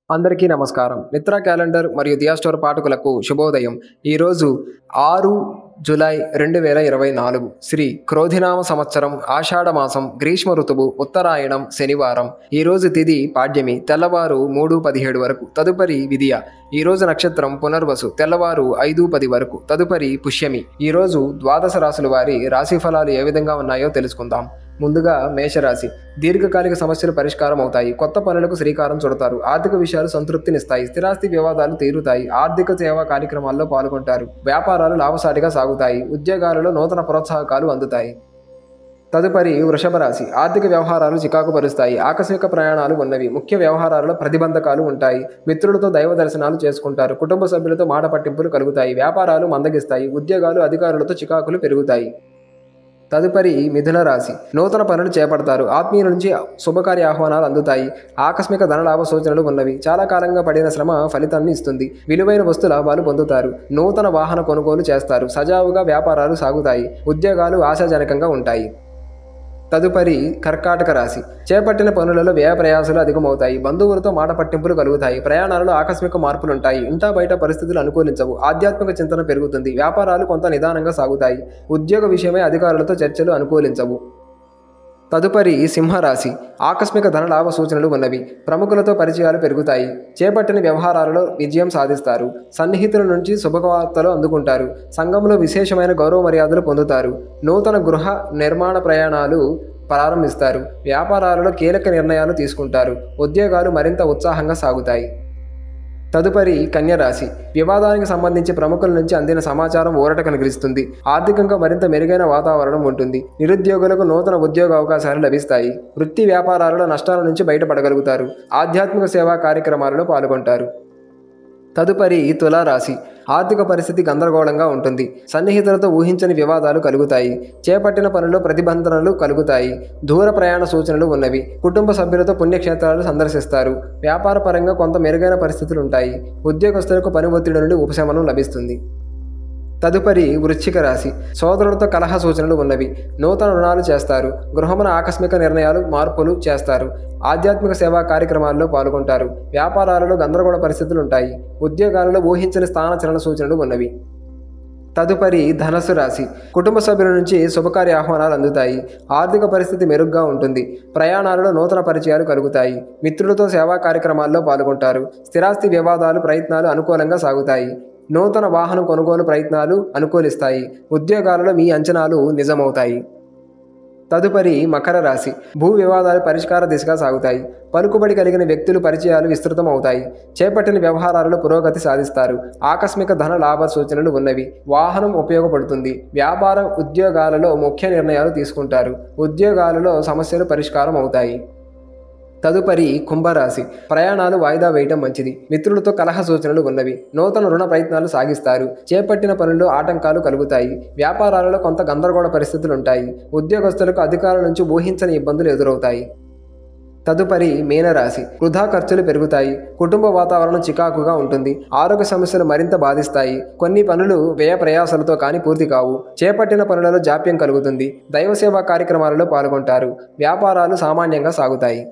అందరికీ నమస్కారం. మిత్ర క్యాలెండర్ మరియు దియా స్టోర్ పాఠకులకు శుభోదయం. ఈరోజు 6 జూలై 2024 శ్రీ క్రోధినామ సంవత్సరం ఆషాఢ మాసం గ్రీష్మ ఋతువు ఉత్తరాయణం శనివారం. ఈరోజు తిథి పాడ్యమి తెల్లవారు 3:17 వరకు, తదుపరి విదియ. ఈరోజు నక్షత్రం పునర్వసు తెల్లవారు 5:10 వరకు, తదుపరి పుష్యమి. ఈరోజు ద్వాదశ రాశుల వారి రాశి ఫలాలు ఏ విధంగా ఉన్నాయో తెలుసుకుందాం. ముందుగా మేషరాశి. దీర్ఘకాలిక సమస్యలు పరిష్కారం అవుతాయి. కొత్త పనులకు శ్రీకారం చుడతారు. ఆర్థిక విషయాలు సంతృప్తినిస్తాయి. స్థిరాస్తి వివాదాలు తీరుతాయి. ఆర్థిక సేవా కార్యక్రమాల్లో పాల్గొంటారు. వ్యాపారాలు లాభసాటిగా సాగుతాయి. ఉద్యోగాలలో నూతన ప్రోత్సాహకాలు అందుతాయి. తదుపరి వృషభ రాశి. ఆర్థిక వ్యవహారాలు చికాకు పరుస్తాయి. ఆకస్మిక ప్రయాణాలు ఉన్నవి. ముఖ్య వ్యవహారాల్లో ప్రతిబంధకాలు ఉంటాయి. మిత్రులతో దైవ దర్శనాలు చేసుకుంటారు. కుటుంబ సభ్యులతో మాట పట్టింపులు కలుగుతాయి. వ్యాపారాలు మందగిస్తాయి. ఉద్యోగాలు అధికారులతో చికాకులు పెరుగుతాయి. తదుపరి మిథున రాశి. నూతన పనులు చేపడతారు. ఆత్మీయుల నుంచి శుభకార్య ఆహ్వానాలు అందుతాయి. ఆకస్మిక ధనలాభ సూచనలు ఉన్నవి. చాలా కాలంగా పడిన శ్రమ ఫలితాన్ని ఇస్తుంది. విలువైన వస్తు లాభాలు పొందుతారు. నూతన వాహన కొనుగోలు చేస్తారు. సజావుగా వ్యాపారాలు సాగుతాయి. ఉద్యోగాలు ఆశాజనకంగా ఉంటాయి. తదుపరి కర్కాటక రాశి. చేపట్టిన పనులలో వ్యయ ప్రయాసాలు అధికమవుతాయి. బంధువులతో మాట పట్టింపులు కలుగుతాయి. ప్రయాణాలలో ఆకస్మిక మార్పులుంటాయి. ఇంటా బయట పరిస్థితులు అనుకూలించవు. ఆధ్యాత్మిక చింతన పెరుగుతుంది. వ్యాపారాలు కొంత నిదానంగా సాగుతాయి. ఉద్యోగ విషయమై అధికారులతో చర్చలు అనుకూలించవు. తదుపరి సింహరాశి. ఆకస్మిక ధనలాభ సూచనలు ఉన్నవి. ప్రముఖులతో పరిచయాలు పెరుగుతాయి. చేపట్టిన వ్యవహారాలలో విజయం సాధిస్తారు. సన్నిహితుల నుంచి శుభవార్తలు అందుకుంటారు. సంఘంలో విశేషమైన గౌరవ మర్యాదలు పొందుతారు. నూతన గృహ నిర్మాణ ప్రయాణాలు ప్రారంభిస్తారు. వ్యాపారాలలో కీలక నిర్ణయాలు తీసుకుంటారు. ఉద్యోగాలు మరింత ఉత్సాహంగా సాగుతాయి. తదుపరి కన్యరాశి. వివాదానికి సంబంధించి ప్రముఖుల నుంచి అందిన సమాచారం ఊరట కలిగిస్తుంది. ఆర్థికంగా మరింత మెరుగైన వాతావరణం ఉంటుంది. నిరుద్యోగులకు నూతన ఉద్యోగ అవకాశాలు లభిస్తాయి. వృత్తి వ్యాపారాలలో నష్టాల నుంచి బయటపడగలుగుతారు. ఆధ్యాత్మిక సేవా కార్యక్రమాలలో పాల్గొంటారు. తదుపరి తులారాశి. ఆర్థిక పరిస్థితి గందరగోళంగా ఉంటుంది. సన్నిహితులతో ఊహించని వివాదాలు కలుగుతాయి. చేపట్టిన పనుల్లో ప్రతిబంధనలు కలుగుతాయి. దూర ప్రయాణ సూచనలు ఉన్నవి. కుటుంబ సభ్యులతో పుణ్యక్షేత్రాలు సందర్శిస్తారు. వ్యాపార పరంగా కొంత మెరుగైన పరిస్థితులు ఉంటాయి. ఉద్యోగస్తులకు పని ఒత్తిడి నుండి ఉపశమనం లభిస్తుంది. తదుపరి వృశ్చిక రాశి. సోదరులతో కలహ సూచనలు ఉన్నవి. నూతన రుణాలు చేస్తారు. గృహమున ఆకస్మిక నిర్ణయాలు మార్పులు చేస్తారు. ఆధ్యాత్మిక సేవా కార్యక్రమాల్లో పాల్గొంటారు. వ్యాపారాలలో గందరగోళ పరిస్థితులు ఉంటాయి. ఉద్యోగాలలో ఊహించని స్థానచలన సూచనలు ఉన్నవి. తదుపరి ధనస్సు రాశి. కుటుంబ సభ్యుల నుంచి శుభకార్య ఆహ్వానాలు అందుతాయి. ఆర్థిక పరిస్థితి మెరుగ్గా ఉంటుంది. ప్రయాణాలలో నూతన పరిచయాలు కలుగుతాయి. మిత్రులతో సేవా కార్యక్రమాల్లో పాల్గొంటారు. స్థిరాస్తి వివాదాలు ప్రయత్నాలు అనుకూలంగా సాగుతాయి. నూతన వాహనం కొనుగోలు ప్రయత్నాలు అనుకూలిస్తాయి. ఉద్యోగాలలో మీ అంచనాలు నిజమవుతాయి. తదుపరి మకర రాశి. భూ వివాదాలు పరిష్కార దిశగా సాగుతాయి. పలుకుబడి కలిగిన వ్యక్తులు పరిచయాలు విస్తృతం అవుతాయి. చేపట్టిన వ్యవహారాలలో పురోగతి సాధిస్తారు. ఆకస్మిక ధన లాభ సూచనలు ఉన్నవి. వాహనం ఉపయోగపడుతుంది. వ్యాపార ఉద్యోగాలలో ముఖ్య నిర్ణయాలు తీసుకుంటారు. ఉద్యోగాలలో సమస్యలు పరిష్కారం అవుతాయి. తదుపరి కుంభరాశి. ప్రయాణాలు వాయిదా వేయటం మంచిది. మిత్రులతో కలహ సూచనలు ఉన్నవి. నూతన రుణ ప్రయత్నాలు సాగిస్తారు. చేపట్టిన పనుల్లో ఆటంకాలు కలుగుతాయి. వ్యాపారాలలో కొంత గందరగోళ పరిస్థితులుంటాయి. ఉద్యోగస్తులకు అధికారుల నుంచి ఊహించని ఇబ్బందులు ఎదురవుతాయి. తదుపరి మీనరాశి. వృధా ఖర్చులు పెరుగుతాయి. కుటుంబ వాతావరణం చికాకుగా ఉంటుంది. ఆరోగ్య సమస్యలు మరింత బాధిస్తాయి. కొన్ని పనులు వ్యయ ప్రయాసాలతో కానీ పూర్తి కావు. చేపట్టిన పనులలో జాప్యం కలుగుతుంది. దైవ సేవా కార్యక్రమాలలో పాల్గొంటారు. వ్యాపారాలు సామాన్యంగా సాగుతాయి.